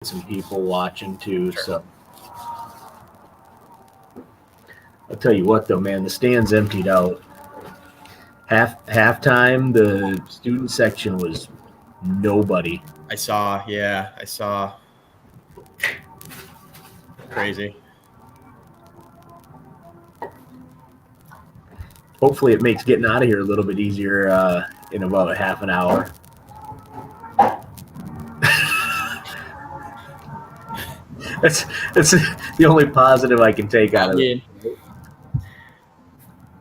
some people watching too. Sure. So I'll tell you what, though, man, the stands emptied out. Halftime, the student section was nobody. I saw. Crazy. Hopefully, it makes getting out of here a little bit easier in about a half an hour. That's the only positive I can take out of it.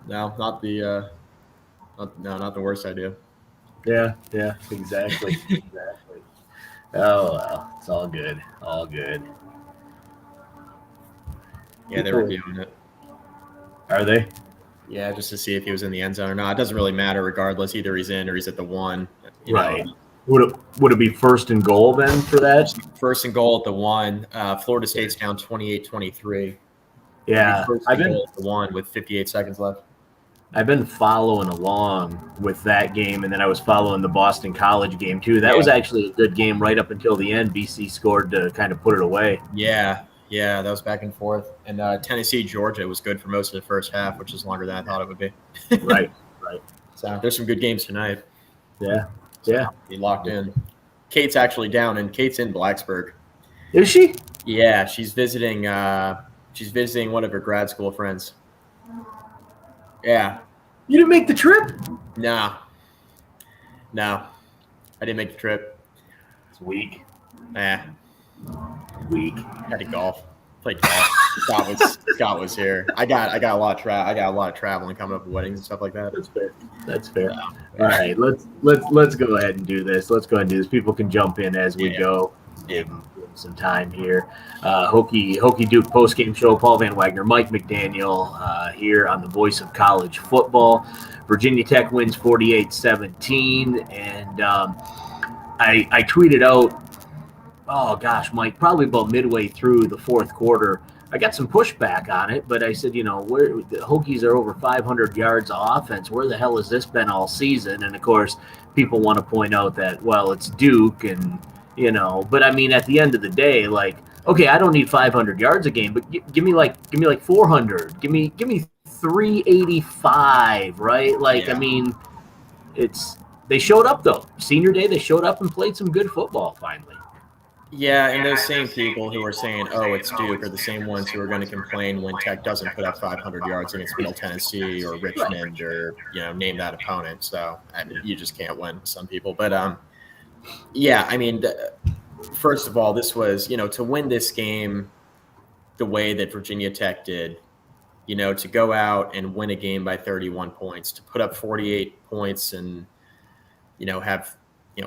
No, not the worst idea. Yeah, exactly. Oh well, it's all good. Yeah, they were reviewing it. Are they? Yeah, just to see if he was in the end zone or not. It doesn't really matter regardless. Either he's in or he's at the 1. Right. Would it be first and goal then for that? First and goal at the 1. Florida State's down 28-23. Yeah, first and goal at the 1 with 58 seconds left. I've been following along with that game, and then I was following the Boston College game too. That was actually a good game right up until the end. BC scored to kind of put it away. Yeah, that was back and forth. And Tennessee, Georgia was good for most of the first half, which is longer than I thought it would be. Right. So there's some good games tonight. Yeah. Be locked in. Kate's actually down, and Kate's in Blacksburg. Is she? Yeah, she's visiting. She's visiting one of her grad school friends. Yeah. You didn't make the trip? No. I didn't make the trip. It's weak. Weak. Had to golf. Played golf. Scott was here. I got a lot of traveling coming up with weddings and stuff like that. That's fair. All right, let's go ahead and do this. People can jump in as we go. Give them some time here. Hokie Duke postgame show. Paul Van Wagner, Mike McDaniel here on the Voice of College Football. Virginia Tech wins 48-17, and I tweeted out, oh gosh, Mike, probably about midway through the fourth quarter. I got some pushback on it, but I said, where the Hokies are over 500 yards of offense. Where the hell has this been all season? And of course, people want to point out that, well, it's Duke, and but I mean, at the end of the day, like, okay, I don't need 500 yards a game, but give me like 400. Give me 385, right? Like, yeah. I mean, they showed up though. Senior day, they showed up and played some good football finally. Yeah, and those same people who are saying, oh, it's Duke, are the same ones who are going to complain when Tech doesn't put up 500 yards against Middle Tennessee or Richmond or, name that opponent. So you just can't win with some people. But, yeah, I mean, first of all, this was, to win this game the way that Virginia Tech did, to go out and win a game by 31 points, to put up 48 points and, have,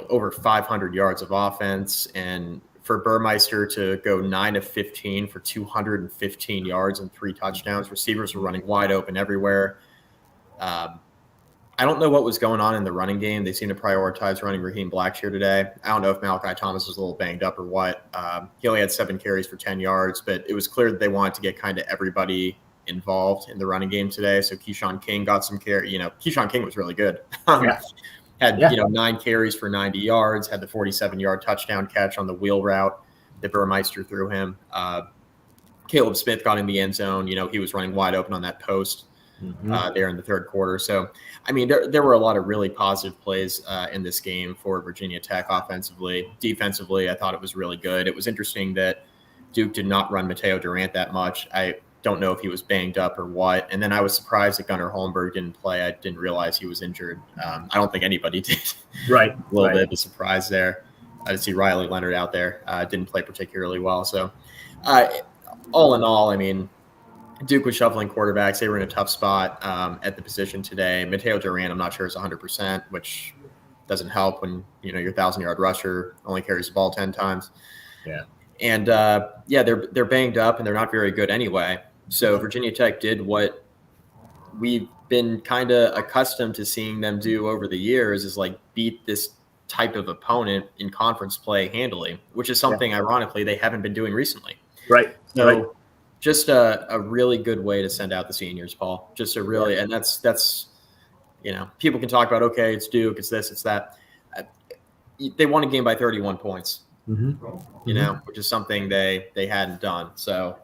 over 500 yards of offense, and for Burmeister to go 9 of 15 for 215 yards and 3 touchdowns. Receivers were running wide open everywhere. I don't know what was going on in the running game. They seem to prioritize running Raheem Blackshear today. I don't know if Malachi Thomas was a little banged up or what. He only had 7 carries for 10 yards, but it was clear that they wanted to get kind of everybody involved in the running game today. So Keyshawn King got some carry. Keyshawn King was really good. Had 9 carries for 90 yards, had the 47-yard touchdown catch on the wheel route that Burmeister threw him. Caleb Smith got in the end zone. He was running wide open on that post there in the third quarter. So, I mean, there were a lot of really positive plays in this game for Virginia Tech offensively. Defensively, I thought it was really good. It was interesting that Duke did not run Mateo Durant that much. I don't know if he was banged up or what. And then I was surprised that Gunnar Holmberg didn't play. I didn't realize he was injured. I don't think anybody did. Right. A little bit of a surprise there. I did see Riley Leonard out there. Didn't play particularly well. So all in all, I mean, Duke was shuffling quarterbacks. They were in a tough spot at the position today. Mateo Durant, I'm not sure is 100%, which doesn't help when, your 1,000-yard rusher only carries the ball 10 times. Yeah. And, they're banged up and they're not very good anyway. So Virginia Tech did what we've been kind of accustomed to seeing them do over the years, is like beat this type of opponent in conference play handily, which is something, ironically, they haven't been doing recently. Right. So just a really good way to send out the seniors, Paul. Just a really, and that's people can talk about, okay, it's Duke, it's this, it's that. They won a game by 31 points. you know, which is something they hadn't done. So,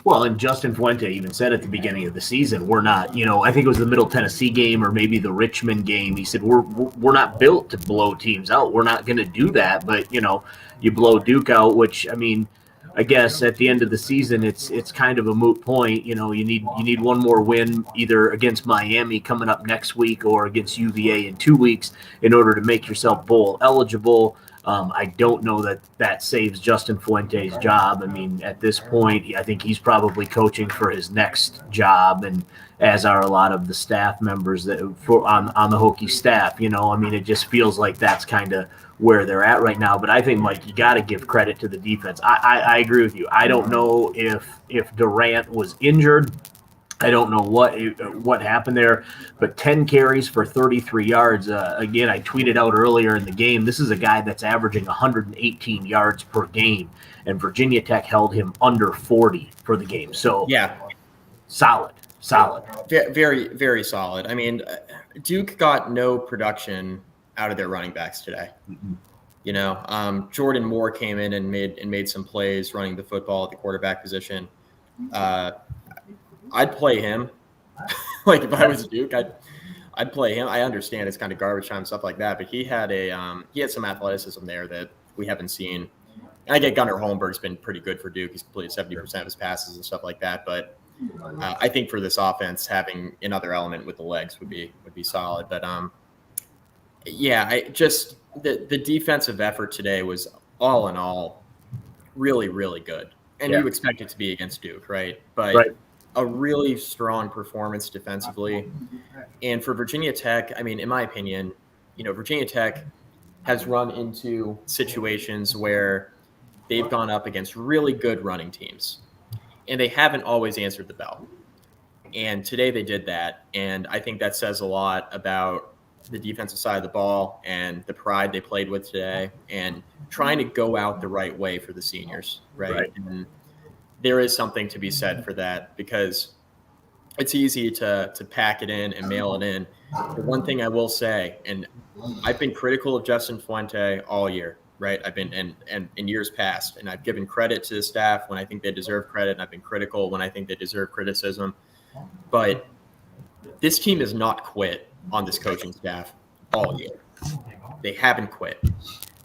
well, and Justin Fuente even said at the beginning of the season, we're not, you know, I think it was the Middle Tennessee game or maybe the Richmond game. He said, we're not built to blow teams out. We're not going to do that. But, you know, you blow Duke out, which, I mean, I guess at the end of the season, it's kind of a moot point. You know, you need one more win either against Miami coming up next week or against UVA in 2 weeks in order to make yourself bowl eligible. I don't know that saves Justin Fuente's job. I mean, at this point, I think he's probably coaching for his next job, and as are a lot of the staff members that on the Hokie staff. You know, I mean, it just feels like that's kind of where they're at right now. But I think, Mike, you got to give credit to the defense. I agree with you. I don't know if Durant was injured. I don't know what happened there, but 10 carries for 33 yards. Again, I tweeted out earlier in the game, this is a guy that's averaging 118 yards per game, and Virginia Tech held him under 40 for the game. So, yeah, solid. Very, very solid. I mean, Duke got no production out of their running backs today. Mm-hmm. You know, Jordan Moore came in and made some plays running the football at the quarterback position. I'd play him. Like if I was Duke, I'd play him. I understand it's kind of garbage time, stuff like that, but he had some athleticism there that we haven't seen. And I get Gunnar Holmberg's been pretty good for Duke. He's completed 70% of his passes and stuff like that. But I think for this offense, having another element with the legs would be solid. But the defensive effort today was all in all really, really good. And you expect it to be against Duke, right? But a really strong performance defensively. And for Virginia Tech, I mean, in my opinion, you know, Virginia Tech has run into situations where they've gone up against really good running teams, and they haven't always answered the bell. And today they did that, and I think that says a lot about the defensive side of the ball and the pride they played with today and trying to go out the right way for the seniors, right? And there is something to be said for that because it's easy to pack it in and mail it in. The one thing I will say, and I've been critical of Justin Fuente all year, right? I've been and in years past, and I've given credit to the staff when I think they deserve credit, and I've been critical when I think they deserve criticism. But this team has not quit on this coaching staff all year. They haven't quit.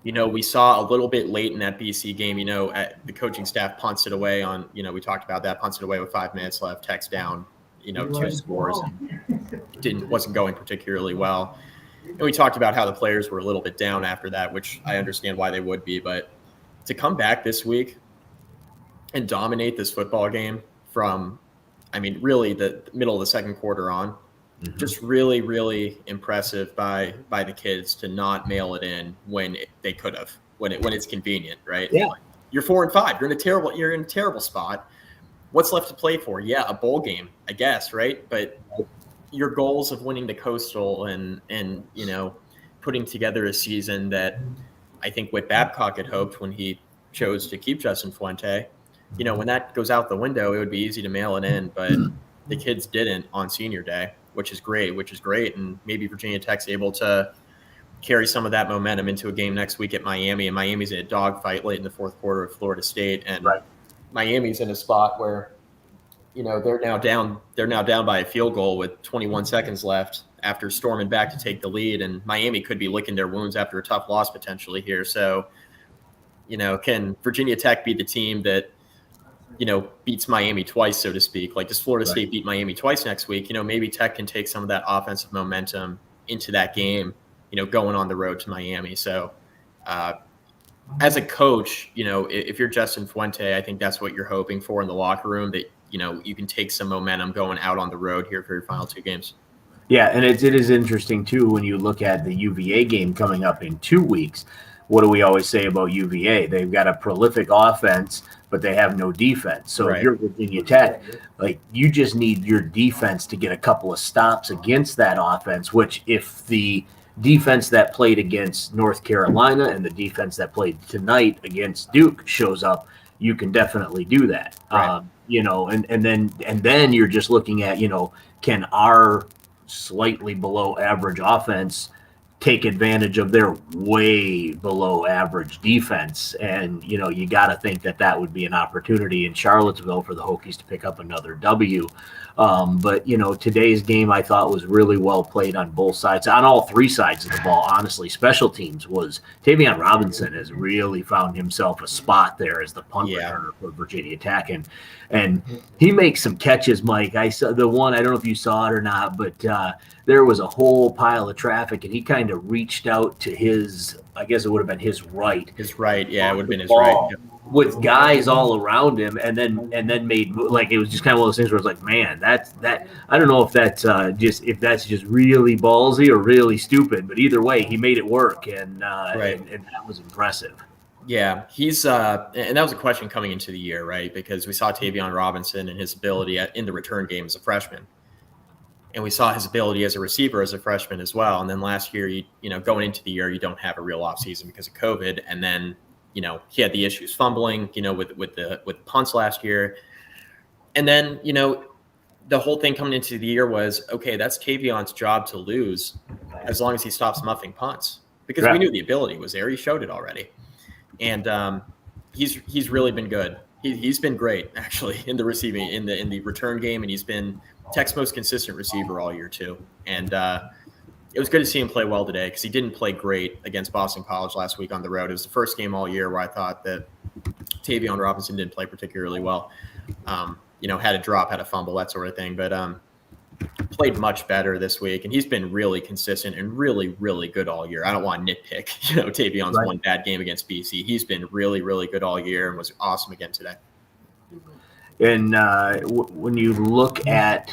You know, we saw a little bit late in that BC game, you know, the coaching staff punts it away on, you know, we talked about that, punts it away with 5 minutes left, Tech's down, you know, 2 scores, and wasn't going particularly well. And we talked about how the players were a little bit down after that, which I understand why they would be. But to come back this week and dominate this football game from, I mean, really the middle of the second quarter on, just really, really impressive by the kids to not mail it in when they could have, when it's convenient, right? Yeah. You're 4-5. You're in a terrible spot. What's left to play for? Yeah, a bowl game, I guess, right? But your goals of winning the Coastal and you know, putting together a season that I think Whit Babcock had hoped when he chose to keep Justin Fuente, you know, when that goes out the window, it would be easy to mail it in, but the kids didn't on senior day, which is great. And maybe Virginia Tech's able to carry some of that momentum into a game next week at Miami. And Miami's in a dogfight late in the fourth quarter of Florida State. And Miami's in a spot where, you know, they're now down by a field goal with 21 seconds left after storming back to take the lead. And Miami could be licking their wounds after a tough loss potentially here. So, you know, can Virginia Tech be the team that, you know, beats Miami twice, so to speak? Like, does Florida State beat Miami twice next week? You know, maybe Tech can take some of that offensive momentum into that game, you know, going on the road to Miami. So as a coach, you know, if you're Justin Fuente, I think that's what you're hoping for in the locker room, that, you know, you can take some momentum going out on the road here for your final 2 games. Yeah, and it is interesting, too, when you look at the UVA game coming up in 2 weeks. What do we always say about UVA? They've got a prolific offense, but they have no defense. So if you're Virginia Tech, like, you just need your defense to get a couple of stops against that offense, which if the defense that played against North Carolina and the defense that played tonight against Duke shows up, you can definitely do that. You know, and then you're just looking at, you know, can our slightly below average offense take advantage of their way below average defense. And, you got to think that would be an opportunity in Charlottesville for the Hokies to pick up another W. But, today's game I thought was really well played on both sides, on all three sides of the ball, honestly. Special teams was Tavion Robinson has really found himself a spot there as the punt returner for Virginia Tech. And he makes some catches, Mike. I saw the one, I don't know if you saw it or not, but there was a whole pile of traffic, and he kind of reached out to his, I guess it would have been his right. His right, yeah, it would have been his right. With guys all around him, and then made, like, it was just kind of one of those things where it's like, man, that I don't know if that's just really ballsy or really stupid, but either way, he made it work, and that was impressive. Yeah, he's and that was a question coming into the year, right? Because we saw Tavion Robinson and his ability in the return game as a freshman, and we saw his ability as a receiver as a freshman as well. And then last year, going into the year, you don't have a real offseason because of COVID, and then he had the issues fumbling, with the punts last year, and then the whole thing coming into the year was, okay, that's Tavion's job to lose as long as he stops muffing punts, because we knew the ability was there. He showed it already. And he's really been good. He's been great, actually, in the receiving, in the return game, and he's been Tech's most consistent receiver all year too. And it was good to see him play well today, because he didn't play great against Boston College last week on the road. It was the first game all year where I thought that Tavion Robinson didn't play particularly well. Had a drop, had a fumble, that sort of thing, but played much better this week, and he's been really consistent and really, really good all year. I don't want to nitpick, Tavion's one bad game against BC. He's been really, really good all year and was awesome again today. And when you look at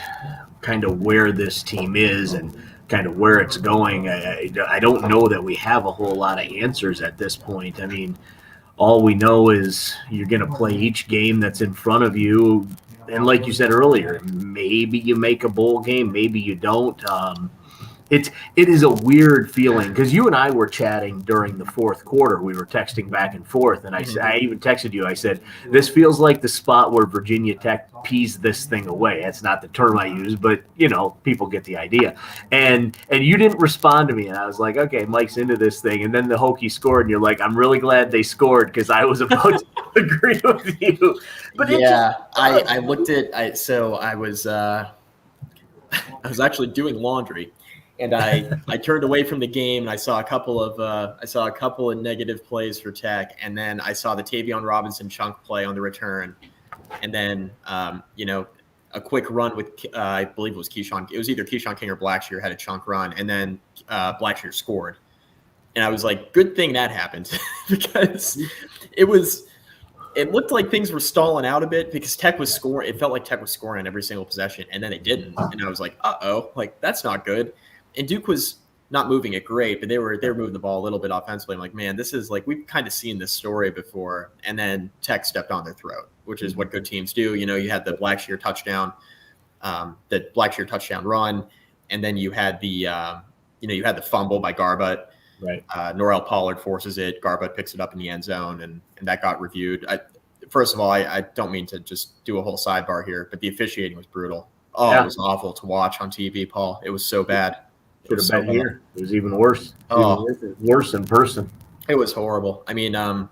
kind of where this team is and kind of where it's going, I don't know that we have a whole lot of answers at this point. I mean, all we know is you're going to play each game that's in front of you. And like you said earlier, maybe you make a bowl game, maybe you don't. It is a weird feeling, because you and I were chatting during the fourth quarter. We were texting back and forth, and I even texted you. I said, this feels like the spot where Virginia Tech pees this thing away. That's not the term I use, but, people get the idea. And you didn't respond to me, and I was like, okay, Mike's into this thing. And then the Hokies scored, and you're like, I'm really glad they scored, because I was about to agree with you. But I looked at I was actually doing laundry. And I turned away from the game, and I saw a couple of negative plays for Tech, and then I saw the Tavion Robinson chunk play on the return, and then a quick run with I believe it was Keyshawn. It was either Keyshawn King or Blackshear had a chunk run, and then Blackshear scored, and I was like, good thing that happened, because it looked like things were stalling out a bit, because Tech was scoring. It felt like Tech was scoring on every single possession, and then they didn't, and I was like, like, that's not good. And Duke was not moving it great, but they were moving the ball a little bit offensively. I'm like, man, this is like, we've kind of seen this story before. And then Tech stepped on their throat, which is what good teams do. You had the Blackshear touchdown, run, and then you had the fumble by Garbutt. Right. Norrell Pollard forces it. Garbutt picks it up in the end zone, and that got reviewed. First of all, I don't mean to just do a whole sidebar here, but the officiating was brutal. It was awful to watch on TV, Paul. It was so bad. Should have been here. It was even worse. Worse in person. It was horrible. I mean, I'm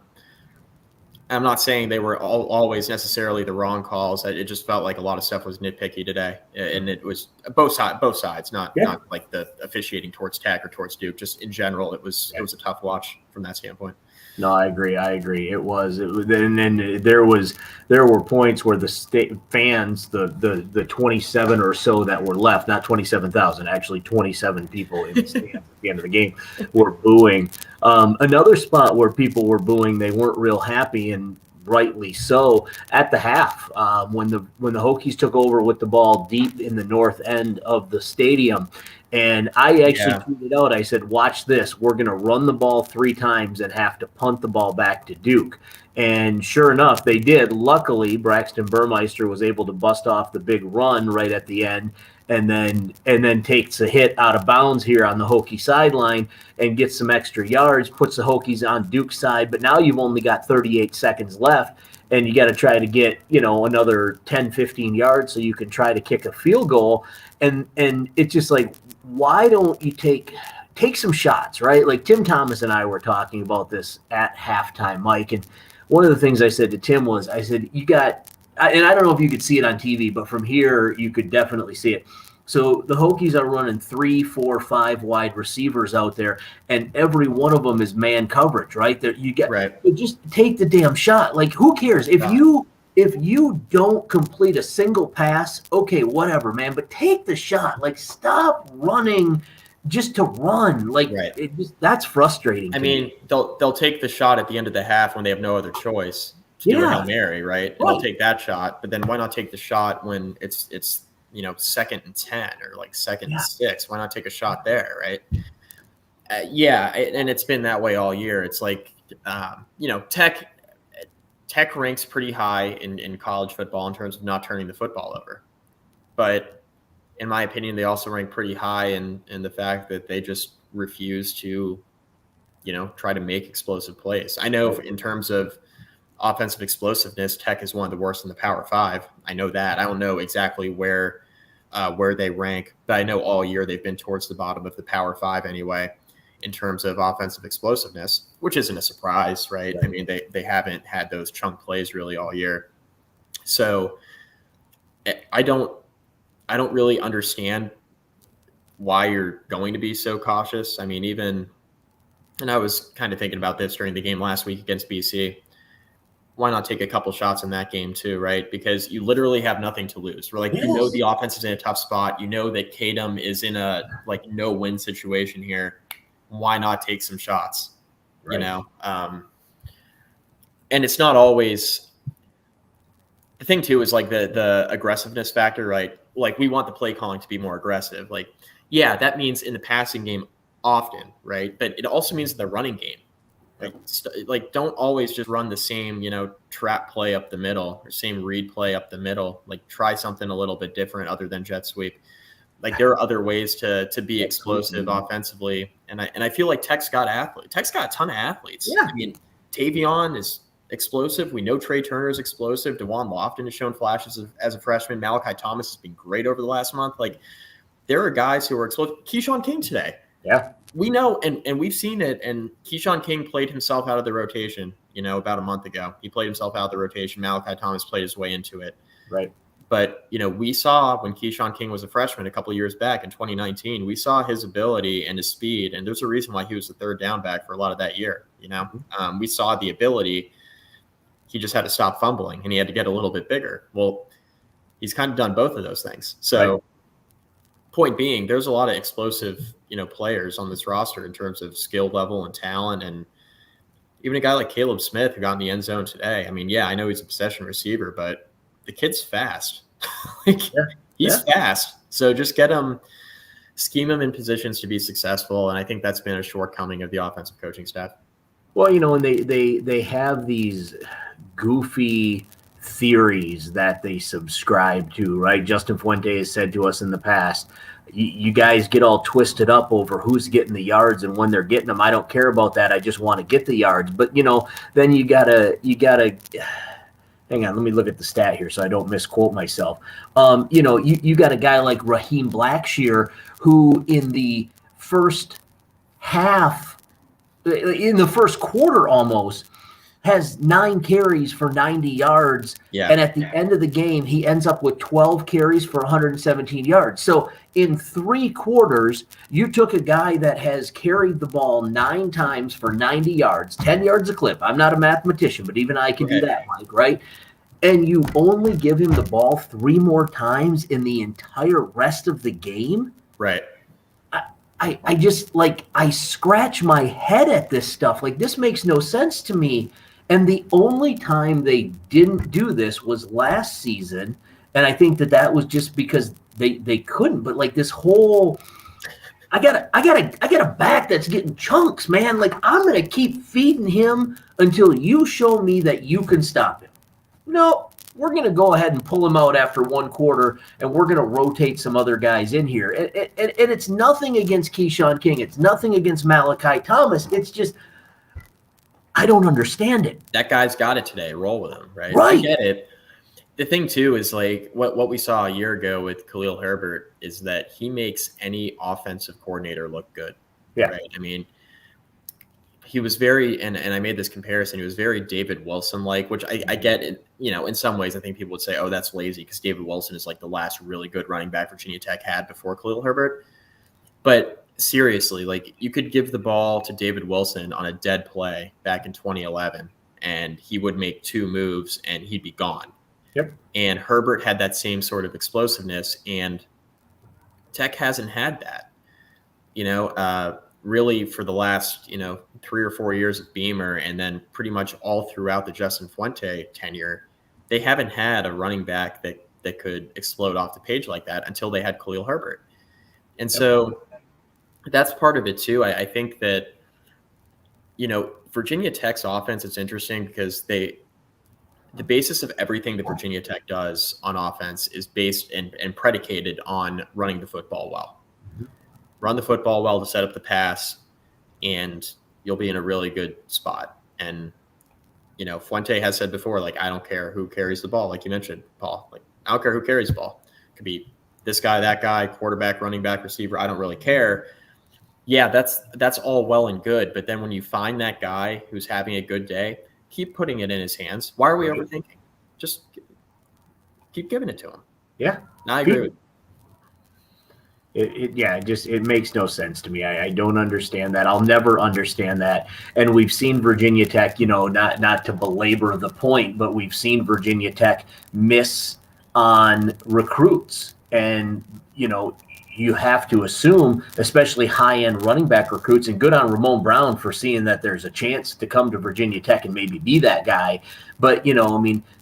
not saying they were always necessarily the wrong calls. It just felt like a lot of stuff was nitpicky today, and it was both sides, not like the officiating towards Tech or towards Duke. Just in general, it was a tough watch from that standpoint. No, I agree. It was, and then there were points where the state fans, the 27 or so that were left, not 27,000, actually 27 people in the stands at the end of the game were booing. Another spot where people were booing, they weren't real happy, and rightly so, at the half, when the Hokies took over with the ball deep in the north end of the stadium. And I actually tweeted out, I said, watch this. We're going to run the ball 3 times and have to punt the ball back to Duke. And sure enough, they did. Luckily, Braxton Burmeister was able to bust off the big run right at the end, and then takes a hit out of bounds here on the Hokie sideline and gets some extra yards, puts the Hokies on Duke's side. But now you've only got 38 seconds left, and you got to try to get, another 10, 15 yards so you can try to kick a field goal. And it's just like, why don't you take take some shots, right? Like Tim Thomas and I were talking about this at halftime, Mike. And one of the things I said to Tim was, I said, and I don't know if you could see it on TV, but from here, you could definitely see it. So the Hokies are running 3, 4, 5 wide receivers out there, and every one of them is man coverage, right? There, just take the damn shot. Like, who cares if you don't complete a single pass? Okay, whatever, man. But take the shot. Like, stop running just to run. Like, that's frustrating. I mean, they'll take the shot at the end of the half when they have no other choice to do a Hail Mary, right? And they'll take that shot. But then why not take the shot when it's 2nd and 10 or like 2nd and 6? Why not take a shot there, right? And it's been that way all year. It's like, Tech ranks pretty high in college football in terms of not turning the football over. But in my opinion, they also rank pretty high in the fact that they just refuse to, try to make explosive plays. I know in terms of offensive explosiveness, Tech is one of the worst in the Power 5. I know that. I don't know exactly where they rank, but I know all year they've been towards the bottom of the Power 5 anyway in terms of offensive explosiveness, which isn't a surprise, right? I mean, they haven't had those chunk plays really all year. So I don't really understand why you're going to be so cautious. I mean, and I was kind of thinking about this during the game last week against BC. Why not take a couple shots in that game too, right? Because you literally have nothing to lose. We're like, the offense is in a tough spot. You know that Kadum is in a no-win situation here. Why not take some shots? Right. And it's not always the thing too is like the aggressiveness factor, right? Like we want the play calling to be more aggressive. Like, that means in the passing game often, right? But it also means in the running game. Like don't always just run the same, trap play up the middle or same read play up the middle. Like try something a little bit different other than jet sweep. Like there are other ways to be explosive offensively. And I feel like Tech's got athletes. Tech's got a ton of athletes. Yeah. I mean, Tavion is explosive. We know Trey Turner is explosive. DeJuan Lofton has shown flashes as a freshman. Malachi Thomas has been great over the last month. Like there are guys who are explosive. Keyshawn King today. Yeah. We know, and we've seen it, and Keyshawn King played himself out of the rotation, about a month ago. He played himself out of the rotation. Malachi Thomas played his way into it. Right. But, we saw when Keyshawn King was a freshman a couple of years back in 2019, we saw his ability and his speed, and there's a reason why he was the third down back for a lot of that year, We saw the ability. He just had to stop fumbling, and he had to get a little bit bigger. Well, he's kind of done both of those things. So point being, there's a lot of explosive players on this roster in terms of skill level and talent. And even a guy like Caleb Smith who got in the end zone today. I mean, I know he's a possession receiver, but the kid's fast. He's fast. So just scheme him in positions to be successful. And I think that's been a shortcoming of the offensive coaching staff. Well, and they have these goofy theories that they subscribe to, right? Justin Fuente has said to us in the past, you guys get all twisted up over who's getting the yards and when they're getting them. I don't care about that. I just want to get the yards. But, then you gotta hang on, let me look at the stat here so I don't misquote myself. You got a guy like Raheem Blackshear who in the first quarter almost has 9 carries for 90 yards. Yeah. And at the end of the game, he ends up with 12 carries for 117 yards. So in 3 quarters, you took a guy that has carried the ball 9 times for 90 yards, 10 yards a clip. I'm not a mathematician, but even I can do that, Mike, right? And you only give him the ball 3 more times in the entire rest of the game? Right. I just, I scratch my head at this stuff. Like, this makes no sense to me. And the only time they didn't do this was last season. And I think that was just because they couldn't. But this whole, I got a back that's getting chunks, man. Like, I'm going to keep feeding him until you show me that you can stop him. No, we're going to go ahead and pull him out after 1 quarter, and we're going to rotate some other guys in here. And it's nothing against Keyshawn King. It's nothing against Malachi Thomas. It's just, I don't understand it. That guy's got it today. Roll with him, right? Right. I get it. The thing, too, is what we saw a year ago with Khalil Herbert is that he makes any offensive coordinator look good. Yeah. Right. I mean, he was very, and I made this comparison, he was very David Wilson-like, which I get, in some ways, I think people would say, oh, that's lazy because David Wilson is like the last really good running back Virginia Tech had before Khalil Herbert. But seriously, like you could give the ball to David Wilson on a dead play back in 2011, and he would make 2 moves and he'd be gone. Yep. And Herbert had that same sort of explosiveness, and Tech hasn't had that. Really for the last, 3 or 4 years of Beamer, and then pretty much all throughout the Justin Fuente tenure, they haven't had a running back that could explode off the page like that until they had Khalil Herbert. And so that's part of it too. I think that, Virginia Tech's offense is interesting because the basis of everything that Virginia Tech does on offense is based and predicated on running the football well. Run the football well to set up the pass, and you'll be in a really good spot. And, Fuente has said before, like, I don't care who carries the ball, like you mentioned, Paul. Like, I don't care who carries the ball. It could be this guy, that guy, quarterback, running back, receiver. I don't really care. Yeah, that's all well and good. But then when you find that guy who's having a good day, keep putting it in his hands. Why are we overthinking? Just keep giving it to him. Yeah. No, I agree with you. It makes no sense to me. I don't understand that. I'll never understand that. And we've seen Virginia Tech, not to belabor the point, but we've seen Virginia Tech miss on recruits. And, you have to assume, especially high-end running back recruits, and good on Ramon Brown for seeing that there's a chance to come to Virginia Tech and maybe be that guy. But,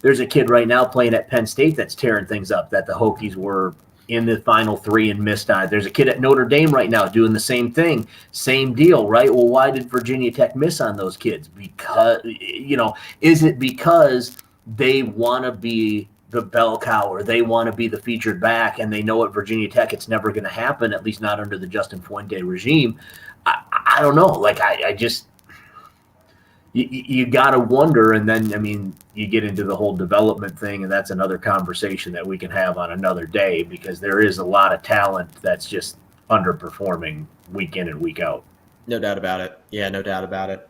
there's a kid right now playing at Penn State that's tearing things up that the Hokies were in the Final 3 and missed on. There's a kid at Notre Dame right now doing the same thing, same deal, right? Well, why did Virginia Tech miss on those kids? Because, is it because they want to be the bell cow, or they want to be the featured back, and they know at Virginia Tech it's never going to happen, at least not under the Justin Fuente regime? I don't know. Like, I just – you got to wonder, and then, you get into the whole development thing, and that's another conversation that we can have on another day, because there is a lot of talent that's just underperforming week in and week out. No doubt about it. Yeah, no doubt about it.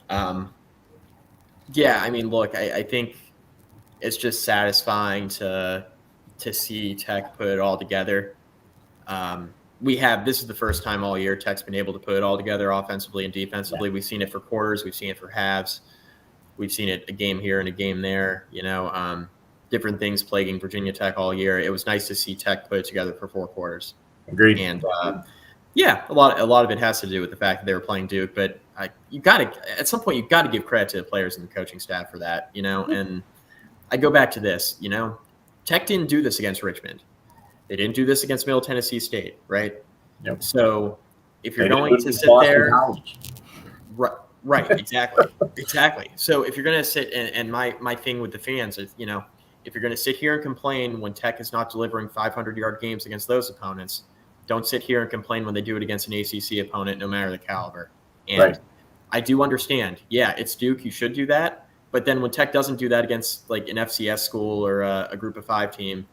Look, I think it's just satisfying to see Tech put it all together. This is the first time all year Tech's been able to put it all together offensively and defensively. Yeah. We've seen it for quarters. We've seen it for halves. We've seen it a game here and a game there, different things plaguing Virginia Tech all year. It was nice to see Tech put it together for 4 quarters. Agreed. And a lot of it has to do with the fact that they were playing Duke, but at some point, you've got to give credit to the players and the coaching staff for that, and I go back to this, Tech didn't do this against Richmond. They didn't do this against Middle Tennessee State, right? Yep. So if you're going to sit there, right, exactly. So if you're going to sit, and my thing with the fans is, if you're going to sit here and complain when Tech is not delivering 500-yard games against those opponents, don't sit here and complain when they do it against an ACC opponent, no matter the caliber. And right. I do understand. Yeah, it's Duke. You should do that. But then when Tech doesn't do that against like an FCS school or a Group of 5 team,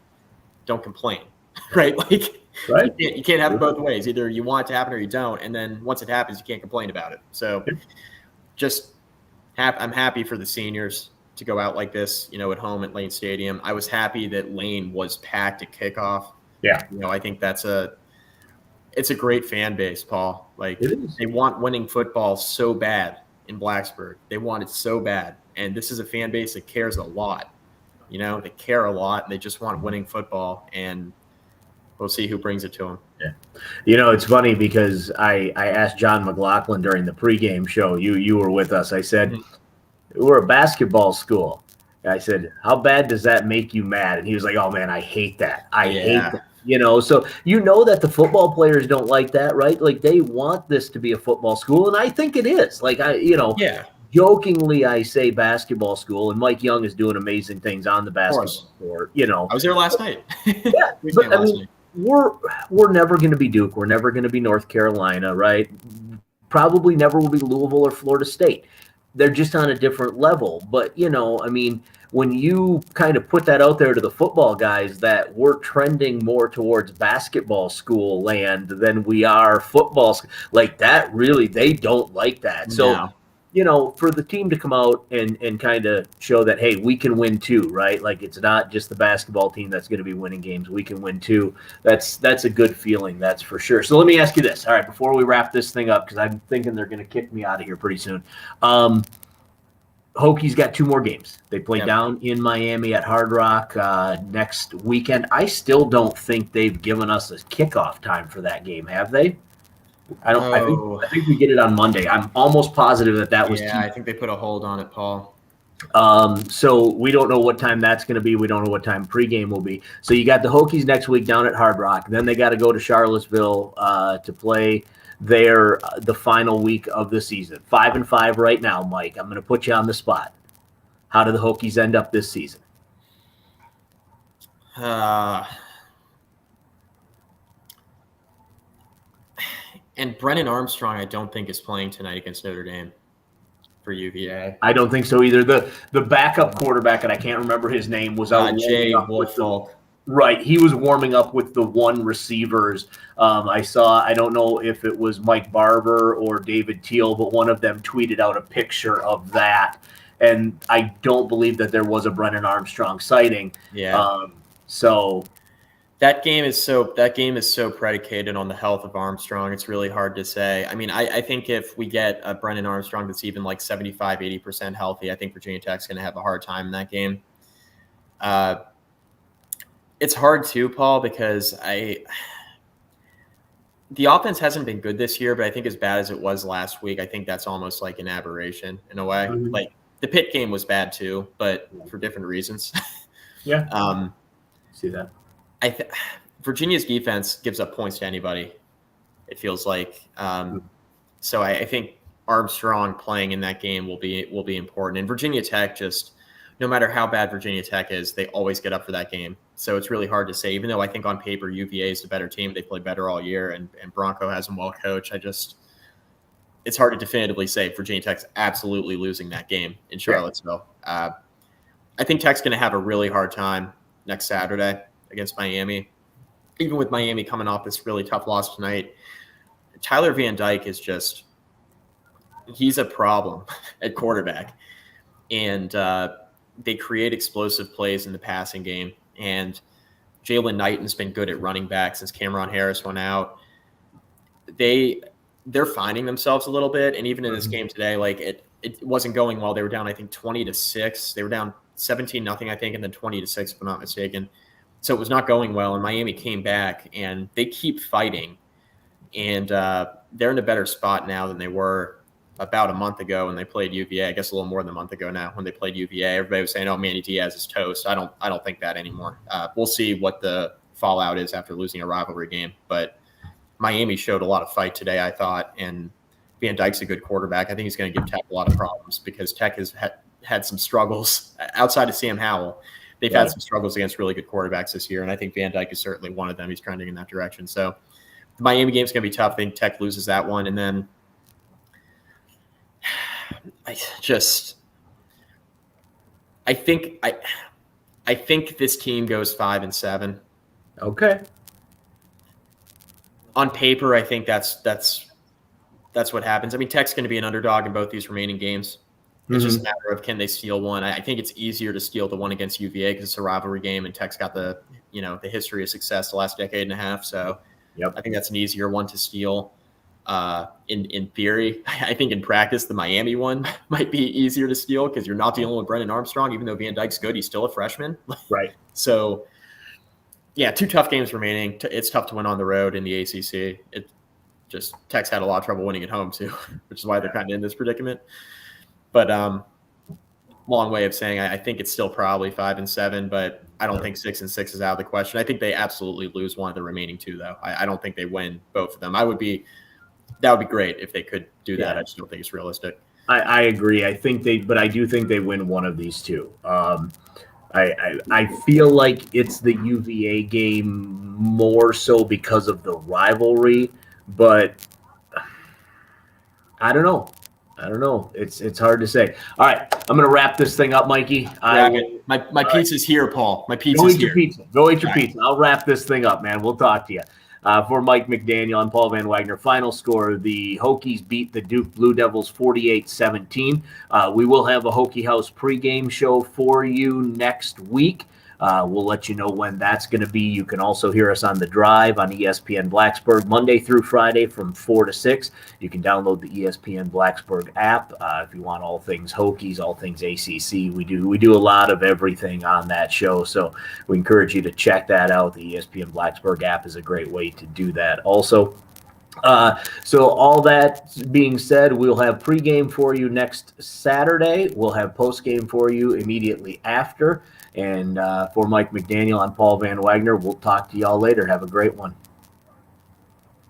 don't complain. Right? Like, right. You can't have it both ways. Either you want it to happen or you don't. And then once it happens, you can't complain about it. So I'm happy for the seniors to go out like this, at home at Lane Stadium. I was happy that Lane was packed at kickoff. Yeah. I think it's a great fan base, Paul. Like, they want winning football so bad in Blacksburg. They want it so bad. And this is a fan base that cares a lot. They care a lot, and they just want winning football. And we'll see who brings it to them. Yeah. It's funny because I asked John McLaughlin during the pregame show, you were with us. I said, we're a basketball school. And I said, how bad does that make you mad? And he was like, oh, man, I hate that. I hate that. So that the football players don't like that, right? Like, they want this to be a football school, and I think it is. Like, jokingly, I say basketball school, and Mike Young is doing amazing things on the basketball court. I was there last night. Yeah, but we're never going to be Duke. We're never going to be North Carolina, right? Probably never will be Louisville or Florida State. They're just on a different level. But, when you kind of put that out there to the football guys that we're trending more towards basketball school land than we are football, like that, really, they don't like that. So, No. For the team to come out and kind of show that, hey, we can win too, right? Like it's not just the basketball team that's going to be winning games. We can win too. That's a good feeling, that's for sure. So let me ask you this. All right, before we wrap this thing up, because I'm thinking they're going to kick me out of here pretty soon. Hokies got 2 more games. They play down in Miami at Hard Rock next weekend. I still don't think they've given us a kickoff time for that game, have they? I think we get it on Monday. I'm almost positive that was. Yeah, I think they put a hold on it, Paul. So we don't know what time that's going to be. We don't know what time pregame will be. So you got the Hokies next week down at Hard Rock. Then they got to go to Charlottesville to play the final week of the season. 5-5 right now, Mike. I'm going to put you on the spot. How do the Hokies end up this season? And Brennan Armstrong, I don't think, is playing tonight against Notre Dame for UVA. I don't think so either. The backup quarterback, and I can't remember his name, was out Jay Woodfolk. Right. He was warming up with the one receivers. I don't know if it was Mike Barber or David Teal, but one of them tweeted out a picture of that. And I don't believe that there was a Brennan Armstrong sighting. Yeah. So that game is so predicated on the health of Armstrong. It's really hard to say. I mean, I think if we get a Brennan Armstrong that's even like 75, 80% healthy, I think Virginia Tech's going to have a hard time in that game. It's hard too, Paul, because the offense hasn't been good this year, but I think as bad as it was last week, I think that's almost like an aberration in a way. Mm-hmm. Like the Pitt game was bad too, but for different reasons. Yeah. See that. Virginia's defense gives up points to anybody, it feels like. So I think Armstrong playing in that game will be important. And Virginia Tech, just no matter how bad Virginia Tech is, they always get up for that game. So it's really hard to say, even though I think on paper UVA is the better team. They play better all year, and Bronco has them well coached. It's hard to definitively say Virginia Tech's absolutely losing that game in Charlottesville. I think Tech's going to have a really hard time next Saturday against Miami. Even with Miami coming off this really tough loss tonight, Tyler Van Dyke is he's a problem at quarterback. And they create explosive plays in the passing game. And Jalen Knighton's been good at running back since Cameron Harris went out. They're finding themselves a little bit. And even in this game today, like it wasn't going well. They were down, I think, 20-6. They were down 17-0, I think, and then 20-6, if I'm not mistaken. So it was not going well. And Miami came back, and they keep fighting. And they're in a better spot now than they were about a month ago when they played UVA. I guess a little more than a month ago now when they played UVA. Everybody was saying, "Oh, Manny Diaz is toast." I don't think that anymore. We'll see what the fallout is after losing a rivalry game. But Miami showed a lot of fight today, I thought, and Van Dyke's a good quarterback. I think he's going to give Tech a lot of problems because Tech has had some struggles outside of Sam Howell. They've had some struggles against really good quarterbacks this year, and I think Van Dyke is certainly one of them. He's trending in that direction. So the Miami game's going to be tough. I think Tech loses that one, and then I think this team goes 5-7. Okay. On paper, I think that's what happens. I mean, Tech's going to be an underdog in both these remaining games. It's just a matter of can they steal one. I think it's easier to steal the one against UVA because it's a rivalry game, and Tech's got the history of success the last decade and a half. So I think that's an easier one to steal. In theory, I think in practice, the Miami one might be easier to steal because you're not dealing with Brennan Armstrong. Even though Van Dyke's good, he's still a freshman. Right. So, yeah, 2 tough games remaining. It's tough to win on the road in the ACC. Tech's had a lot of trouble winning at home too, which is why they're kind of in this predicament. But long way of saying I think it's still probably 5-7, but I don't think 6-6 is out of the question. I think they absolutely lose one of the remaining 2, though. I don't think they win both of them. That would be great if they could do that. I just don't think it's realistic. I agree. But I do think they win one of these 2. I feel like it's the UVA game more so because of the rivalry, but I don't know. I don't know. It's hard to say. All right, I'm gonna wrap this thing up, Mikey. My pizza's here, Paul. My Go pizza's eat your here. pizza. Go eat your pizza. I'll wrap this thing up, man. We'll talk to you. For Mike McDaniel, I'm Paul Van Wagner. Final score, the Hokies beat the Duke Blue Devils 48-17. We will have a Hokie House pregame show for you next week. We'll let you know when that's going to be. You can also hear us on The Drive on ESPN Blacksburg Monday through Friday from 4 to 6. You can download the ESPN Blacksburg app if you want all things Hokies, all things ACC. We do a lot of everything on that show, so we encourage you to check that out. The ESPN Blacksburg app is a great way to do that also. So all that being said, we'll have pregame for you next Saturday. We'll have postgame for you immediately after. And for Mike McDaniel, I'm Paul Van Wagner. We'll talk to y'all later. Have a great one.